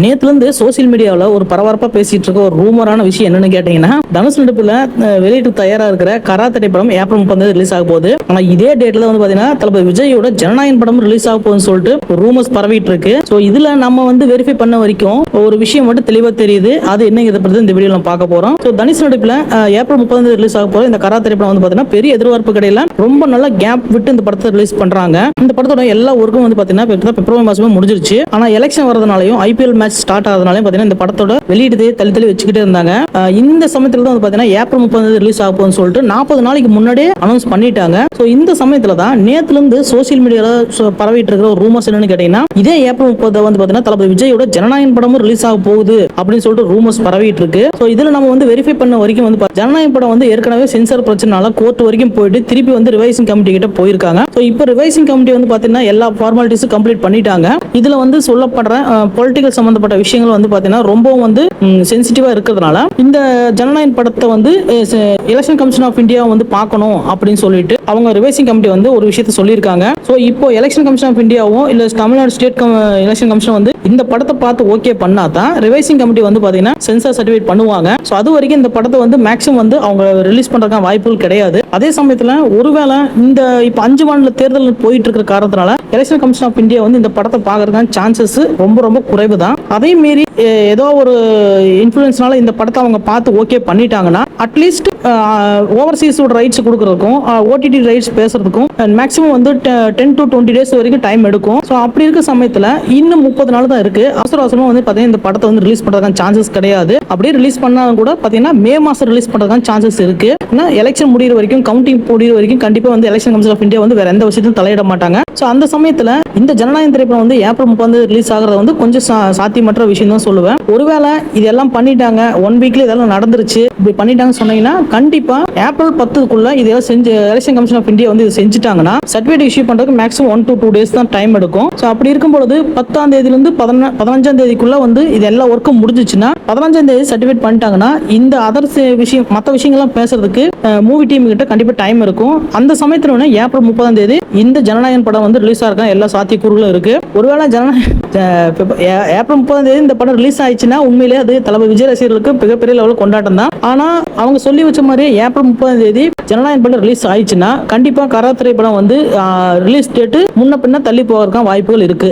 நேத்துல இருந்து சோசியல் மீடியாவில் ஒரு பரபரப்பா பேசிட்டு இருக்க ஒரு ரூமரான விஷயம் என்னன்னு கேட்டீங்கன்னா, தனுஷ் நடிப்புல வெளியிட்டு தயாரா இருக்கிற கரா திரைப்படம் ஏப்ரல் 30 ரிலீஸ் ஆக போகுது. ஆனா இதே டேட்ல வந்து பாத்தீங்கன்னா தளபதி விஜயோட ஜனநாயகன் படம் ரிலீஸ் ஆக போகுதுன்னு சொல்லிட்டு ரூமர்ஸ் பரவிட்டு இருக்கு. ஸோ இதுல நம்ம வந்து வெரிஃபை பண்ண வரைக்கும் ஒரு விஷயம் மட்டும் தெளிவா தெரியுது. அது என்னங்கிறத பத்தி இந்த வீடியோ நம்ம பார்க்க போறோம். ஸோ தனுஷ் நடிப்புல ஏப்ரல் 30 ரிலீஸ் ஆக போற இந்த கரா திரைப்படம் வந்து பாத்தீங்கன்னா பெரிய எதிர்பார்ப்பு கிடையில ரொம்ப நல்ல கேப் விட்டு இந்த படத்தை ரிலீஸ் பண்றாங்க. இந்த படத்தோட எல்லா ஒர்க்கும் வந்து பாத்தீங்கன்னா பிப்ரவரி மாசமே முடிஞ்சிருச்சு. ஆனா எலெக்ஷன் வரதுனாலையும் ஐபிஎல் மேட்ச் ஸ்டார்ட் ஆகிறதுனாலையும் பாத்தீங்கன்னா இந்த படத்தோட வெளியிடதே தள்ளி வச்சுக்கிட்டே இருந்தாங்க. இந்த சமயத்துல தான் வந்து பாத்தீங்கன்னா ஏப்ரல் 30 ரிலீஸ் ஆக போகுதுன்னு சொல்லிட்டு 40 நாளைக்கு முன்னாடியே அனௌன்ஸ் பண்ணிட்டாங்க. ஸோ இந்த சமயத்துல தான் நேத்துல இருந்து சோசியல் மீடியால பரவிட்டு இருக்கிற ஒரு ரூமர்ஸ் என்னன்னு கேட்டீங்கன்னா, இதே ஏப்ரல் 30 வந்து பாத்தீங்கன்னா தளபதி விஜயோட ஜனநாயகன் படமும் ரிலீஸ் ஆக போகுது அப்படின்னு சொல்லிட்டு ரூமர்ஸ் பரவிட்டு இருக்கு. ஸோ இதுல நம்ம வந்து வெரிஃபை பண்ண வரைக்கும் வந்து ஜனநாயகன் படம் வந்து ஏற்கனவே சென்சார் பிரச்சனைனால கோர்ட் வரைக்கும் போயிட்டு திருப்பி வந்து ரிவைசிங் கமிட்டி கிட்ட போயிருக்காங்க. ஸோ இப்போ ரிவைசிங் கமிட்டி வந்து பாத்தீங்கன்னா எல்லா ஃபார்மாலிட்டிஸும் கம்ப்ளீட் பண்ணிட்டாங்க. இதுல வந்து சொல்லப்படுற பொலிட்டிக்கல் சம்பந்தப்பட்ட விஷயங்கள் வந்து பாத்தீங்கன்னா ரொம்பவும் வந்து சென்சிட்டிவா இருக்கிறதுனால இந்த ஜனநாயகன் படத்தை வந்து எலெக்ஷன் கமிஷன் ஆஃப் இந்தியா வந்து பார்க்கணும் அப்படின்னு சொல்லிட்டு அவங்க ரிவைசிங் கமிட்டி வந்து ஒரு விஷயத்த சொல்லியிருக்காங்க. ஸோ இப்போ எலெக்ஷன் கமிஷன் ஆஃப் இந்தியாவும் இல்ல தமிழ்நாடு ஸ்டேட் எலெக்ஷன் கமிஷன் வந்து இந்த படத்தை பார்த்து ஓகே பண்ணா தான் ரிவைசிங் கமிட்டி வந்து பாத்தீங்கன்னா சென்சார் சர்டிஃபிகேட் பண்ணுவாங்க. ஸோ அது வரைக்கும் இந்த படத்தை வந்து மேக்ஸிமம் வந்து அவங்க ரிலீஸ் பண்றதுக்கான வாய்ப்புகள் கிடையாது. அதே சமயத்தில் ஒருவேளை இந்த இப்போ 5 மாநில தேர்தல் போயிட்டு இருக்கிற காரணத்தினால எலெக்ஷன் கமிஷன் ஆஃப் இந்தியா வந்து இந்த படத்தை பார்க்கறதுக்கான சான்சஸ் ரொம்ப ரொம்ப குறைவு தான். அதே மீறி ஏதோ ஒரு இன்ஃப்ளூயன்ஸ்னால இந்த படத்தை அவங்க பார்த்து ஓகே பண்ணிட்டாங்கன்னா அட்லீஸ்ட் ஓவர்சீஸோட ரைட்ஸ் கொடுக்கறதுக்கும் ஓடிடி ரைட்ஸ் பேசுறதுக்கும் மேக்ஸிமம் வந்து 10 to 20 டேஸ் வரைக்கும் டைம் எடுக்கும். ஸோ அப்படி இருக்க சமயத்தில் இன்னும் 30 நாள் தான் இருக்கு. அவசரமா வந்து பார்த்தீங்கன்னா இந்த படத்தை வந்து ரிலீஸ் பண்றதுக்கான சான்சஸ் கிடையாது. அப்படியே ரிலீஸ் பண்ணாலும் கூட பார்த்தீங்கன்னா மே மாசம் ரிலீஸ் பண்றதுக்கான சான்சஸ் இருக்கு. ஏன்னா எலெக்ஷன் முடிகிற வரைக்கும் கவுண்டிங் முடிகிற வரைக்கும் கண்டிப்பா வந்து எலெக்ஷன் கமிஷன் ஆஃப் இந்தியா வந்து வேற எந்த விஷயத்தையும் தலையிட மாட்டாங்க. ஸோ அந்த சமயத்தில் இந்த ஜனநாயகன் திரைப்படம் வந்து ஏப்ரல் 30 ரிலீஸ் ஆகிறது வந்து கொஞ்சம் சாத்தியமற்ற விஷயம் தான் சொல்லுவேன். ஒருவேளை இதெல்லாம் பண்ணிட்டாங்க 1 வீக்ல இதெல்லாம் நடந்துருச்சு இப்படி பண்ணிட்டாங்கன்னு சொன்னீங்கன்னா கண்டிப்பா ஏப்ரல் 10க்குள்ள இதெல்லாம் செஞ்சு எலெக்ஷன் கமிஷன் ஆஃப் இந்தியா வந்து செஞ்சுட்டாங்கன்னா சர்டிஃபிகேட் இஷ்யூ பண்றதுக்கு மேக்ஸிமம் 1 to 2 டேஸ் தான் டைம் எடுக்கும். ஸோ அப்படி இருக்கும்போது 10ஆம் தேதியிலிருந்து 15ஆம் தேதிக்குள்ள வந்து இது எல்லா ஒர்க்கும் முடிஞ்சிச்சுன்னா 15ஆம் தேதி சர்டிஃபிகேட் பண்ணிட்டாங்கன்னா இந்த அதர் விஷயம் மற்ற விஷயங்கள்லாம் பேசுறதுக்கு மூவி டீம் கிட்ட கண்டிப்பா டைம் இருக்கும். அந்த சமயத்துல ஏப்ரல் 30ஆம் தேதி இந்த ஜனநாயகன் படம் வந்து ரிலீஸ் ஆக எல்லா சாத்தியக்கூறுகளும் இருக்கு. ஒருவேளை ஏப்ரல் 30ஆம் தேதி இந்த படம் ரிலீஸ் ஆயிடுச்சுன்னா உண்மையிலேயே அது தளபதி விஜய் ரசிகர்களுக்கு மிகப்பெரிய லெவலில் கொண்டாட்டம் தான். ஆனா அவங்க சொல்லி வச்ச மாதிரி ஏப்ரல் 30ஆம் தேதி ஜனநாயகன் படம் ரிலீஸ் ஆயிடுச்சுன்னா கண்டிப்பா கரா திரைப்படம் வந்து ரிலீஸ் டேட் முன்ன பின்ன தள்ளி போகிறதுக்கான வாய்ப்புகள் இருக்கு.